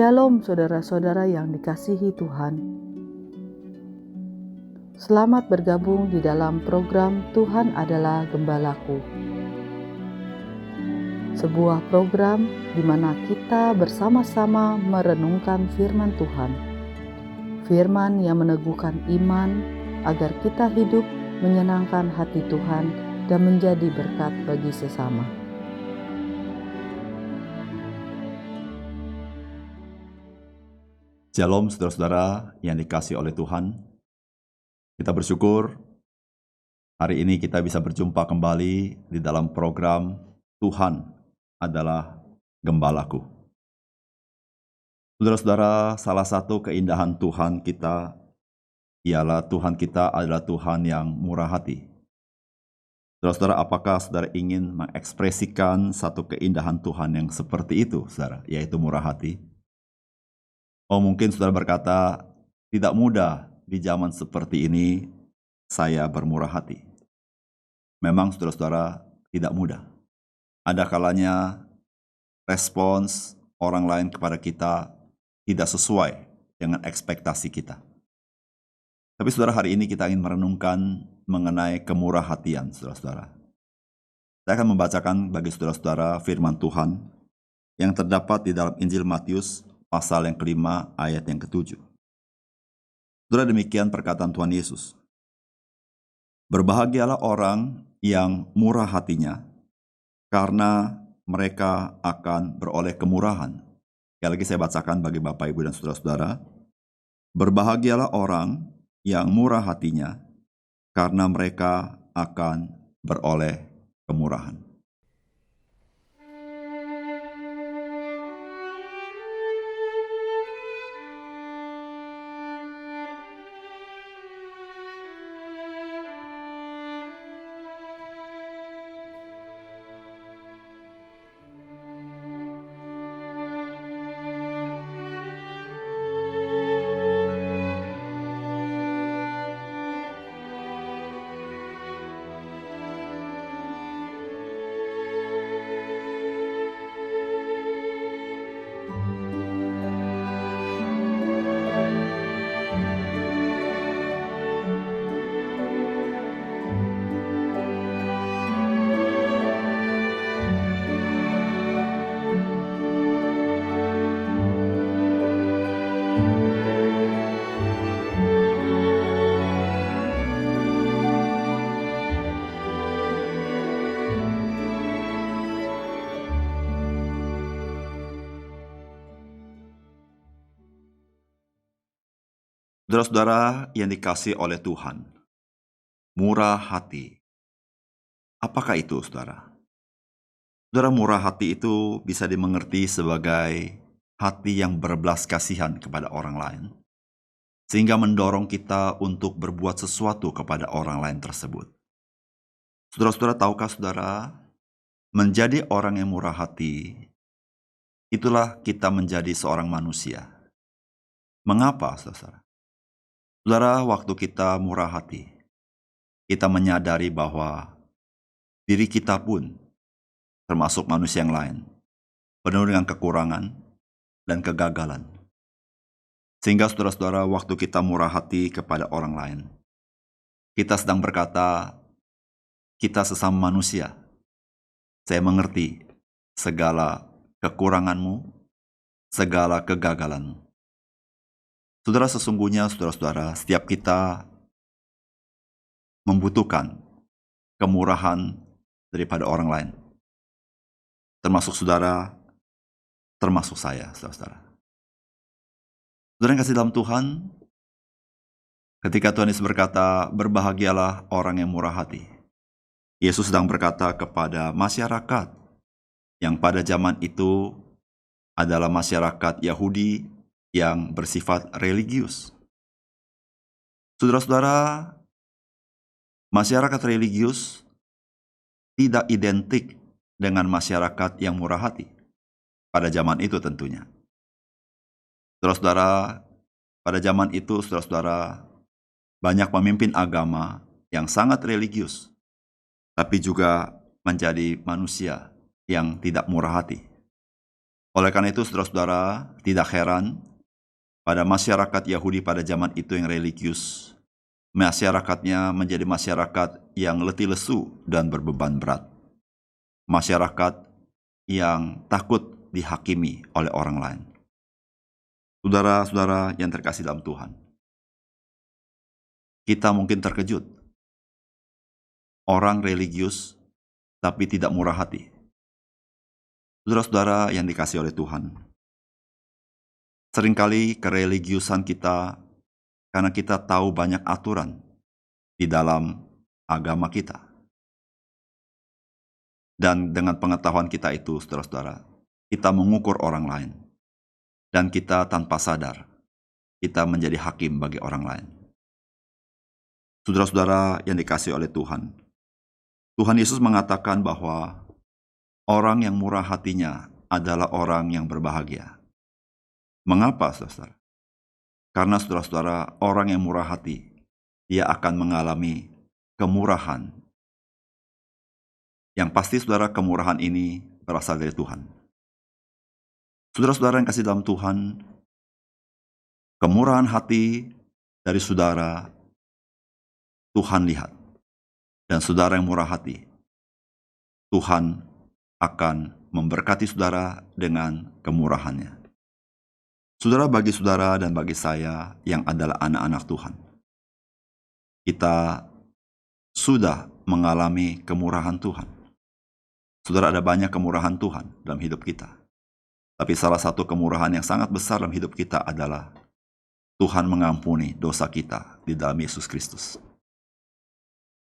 Shalom saudara-saudara yang dikasihi Tuhan. Selamat bergabung di dalam program Tuhan adalah Gembalaku. Sebuah program di mana kita bersama-sama merenungkan firman Tuhan. Firman yang meneguhkan iman agar kita hidup menyenangkan hati Tuhan dan menjadi berkat bagi sesama. Shalom saudara-saudara yang dikasihi oleh Tuhan. Kita bersyukur hari ini kita bisa berjumpa kembali di dalam program Tuhan adalah Gembalaku. Saudara-saudara, salah satu keindahan Tuhan kita ialah Tuhan kita adalah Tuhan yang murah hati. Saudara-saudara, apakah saudara ingin mengekspresikan satu keindahan Tuhan yang seperti itu, saudara, yaitu murah hati? Oh, mungkin saudara berkata, tidak mudah di zaman seperti ini saya bermurah hati. Memang saudara-saudara tidak mudah. Ada kalanya respons orang lain kepada kita tidak sesuai dengan ekspektasi kita. Tapi saudara, hari ini kita ingin merenungkan mengenai kemurah hatian saudara-saudara. Saya akan membacakan bagi saudara-saudara firman Tuhan yang terdapat di dalam Injil Matius pasal yang kelima ayat yang ke-7. Saudara, demikian perkataan Tuhan Yesus. Berbahagialah orang yang murah hatinya, karena mereka akan beroleh kemurahan. Sekali lagi saya bacakan bagi Bapak, Ibu, dan saudara-saudara. Berbahagialah orang yang murah hatinya, karena mereka akan beroleh kemurahan. Saudara-saudara yang dikasihi oleh Tuhan, murah hati. Apakah itu, saudara? Saudara, murah hati itu bisa dimengerti sebagai hati yang berbelas kasihan kepada orang lain, sehingga mendorong kita untuk berbuat sesuatu kepada orang lain tersebut. Saudara-saudara, tahukah saudara, menjadi orang yang murah hati, itulah kita menjadi seorang manusia. Mengapa, saudara? Saudara, waktu kita murah hati, kita menyadari bahwa diri kita pun, termasuk manusia yang lain, penuh dengan kekurangan dan kegagalan. Sehingga saudara-saudara, waktu kita murah hati kepada orang lain, kita sedang berkata, kita sesama manusia. Saya mengerti segala kekuranganmu, segala kegagalanmu. Saudara, sesungguhnya saudara-saudara, setiap kita membutuhkan kemurahan daripada orang lain. Termasuk saudara, termasuk saya, saudara-saudara. Saudara yang kasih dalam Tuhan, ketika Tuhan Yesus berkata, berbahagialah orang yang murah hati, Yesus sedang berkata kepada masyarakat yang pada zaman itu adalah masyarakat Yahudi yang bersifat religius. Saudara-saudara, masyarakat religius tidak identik dengan masyarakat yang murah hati pada zaman itu tentunya. Saudara-saudara, pada zaman itu, saudara-saudara, banyak pemimpin agama yang sangat religius, tapi juga menjadi manusia yang tidak murah hati. Oleh karena itu, saudara-saudara, tidak heran pada masyarakat Yahudi pada zaman itu yang religius, masyarakatnya menjadi masyarakat yang letih lesu dan berbeban berat. Masyarakat yang takut dihakimi oleh orang lain. Saudara-saudara yang terkasih dalam Tuhan, kita mungkin terkejut. Orang religius tapi tidak murah hati. Saudara-saudara yang dikasih oleh Tuhan, seringkali kereligiusan kita karena kita tahu banyak aturan di dalam agama kita. Dan dengan pengetahuan kita itu, saudara-saudara, kita mengukur orang lain. Dan kita tanpa sadar, kita menjadi hakim bagi orang lain. Saudara-saudara yang dikasih oleh Tuhan, Tuhan Yesus mengatakan bahwa orang yang murah hatinya adalah orang yang berbahagia. Mengapa, saudara-saudara? Karena saudara-saudara, orang yang murah hati, dia akan mengalami kemurahan. Yang pasti, saudara, kemurahan ini berasal dari Tuhan. Saudara-saudara yang kasih dalam Tuhan, kemurahan hati dari saudara, Tuhan lihat. Dan saudara yang murah hati, Tuhan akan memberkati saudara dengan kemurahannya. Saudara, bagi saudara dan bagi saya yang adalah anak-anak Tuhan, kita sudah mengalami kemurahan Tuhan. Saudara, ada banyak kemurahan Tuhan dalam hidup kita. Tapi salah satu kemurahan yang sangat besar dalam hidup kita adalah Tuhan mengampuni dosa kita di dalam Yesus Kristus.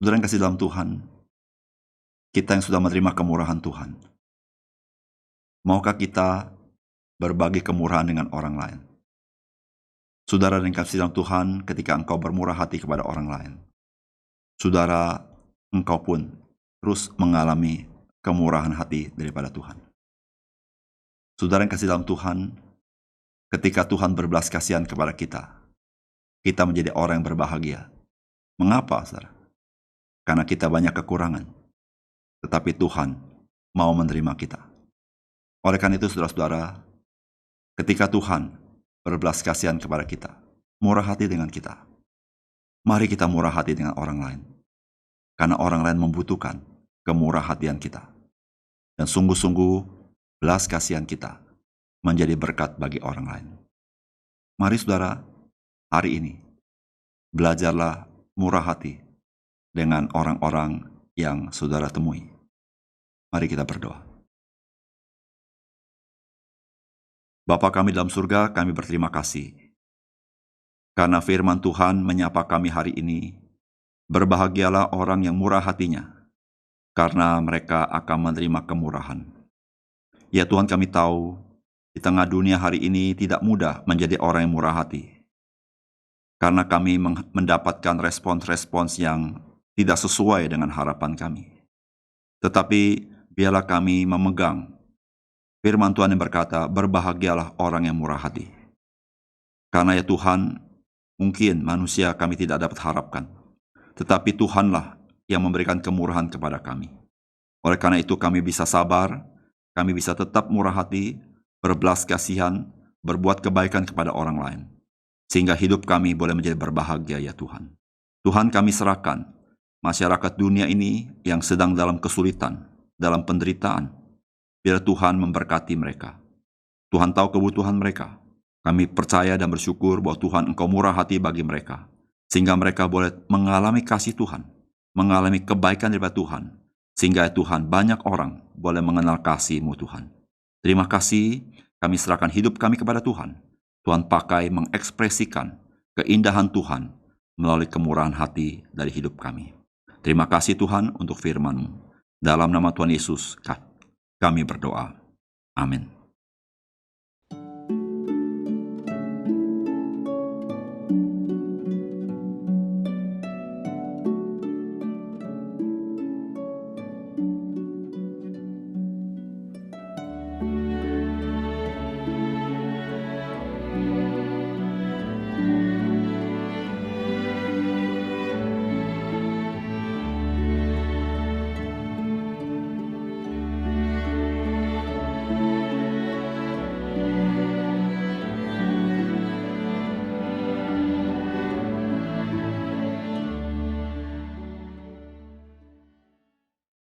Saudara yang kasih dalam Tuhan, kita yang sudah menerima kemurahan Tuhan, maukah kita berbagi kemurahan dengan orang lain? Saudara yang kasih dalam Tuhan, ketika engkau bermurah hati kepada orang lain, saudara, engkau pun terus mengalami kemurahan hati daripada Tuhan. Saudara yang kasih dalam Tuhan, ketika Tuhan berbelas kasihan kepada kita, kita menjadi orang yang berbahagia. Mengapa, saudara? Karena kita banyak kekurangan, tetapi Tuhan mau menerima kita. Oleh karena itu, saudara-saudara, ketika Tuhan berbelas kasihan kepada kita, murah hati dengan kita, mari kita murah hati dengan orang lain. Karena orang lain membutuhkan kemurah hatian kita. Dan sungguh-sungguh, belas kasihan kita menjadi berkat bagi orang lain. Mari saudara, hari ini belajarlah murah hati dengan orang-orang yang saudara temui. Mari kita berdoa. Bapa kami dalam surga, kami berterima kasih karena firman Tuhan menyapa kami hari ini. Berbahagialah orang yang murah hatinya, karena mereka akan menerima kemurahan. Ya Tuhan, kami tahu di tengah dunia hari ini tidak mudah menjadi orang yang murah hati. Karena kami mendapatkan respons-respons yang tidak sesuai dengan harapan kami. Tetapi biarlah kami memegang firman Tuhan yang berkata, berbahagialah orang yang murah hati. Karena ya Tuhan, mungkin manusia kami tidak dapat harapkan. Tetapi Tuhanlah yang memberikan kemurahan kepada kami. Oleh karena itu kami bisa sabar, kami bisa tetap murah hati, berbelas kasihan, berbuat kebaikan kepada orang lain. Sehingga hidup kami boleh menjadi berbahagia ya Tuhan. Tuhan, kami serahkan masyarakat dunia ini yang sedang dalam kesulitan, dalam penderitaan. Biar Tuhan memberkati mereka. Tuhan tahu kebutuhan mereka. Kami percaya dan bersyukur bahwa Tuhan Engkau murah hati bagi mereka. Sehingga mereka boleh mengalami kasih Tuhan, mengalami kebaikan daripada Tuhan. Sehingga Tuhan, banyak orang boleh mengenal kasih-Mu Tuhan. Terima kasih, kami serahkan hidup kami kepada Tuhan. Tuhan pakai mengekspresikan keindahan Tuhan melalui kemurahan hati dari hidup kami. Terima kasih Tuhan untuk firman-Mu. Dalam nama Tuhan Yesus, kami berdoa. Amin.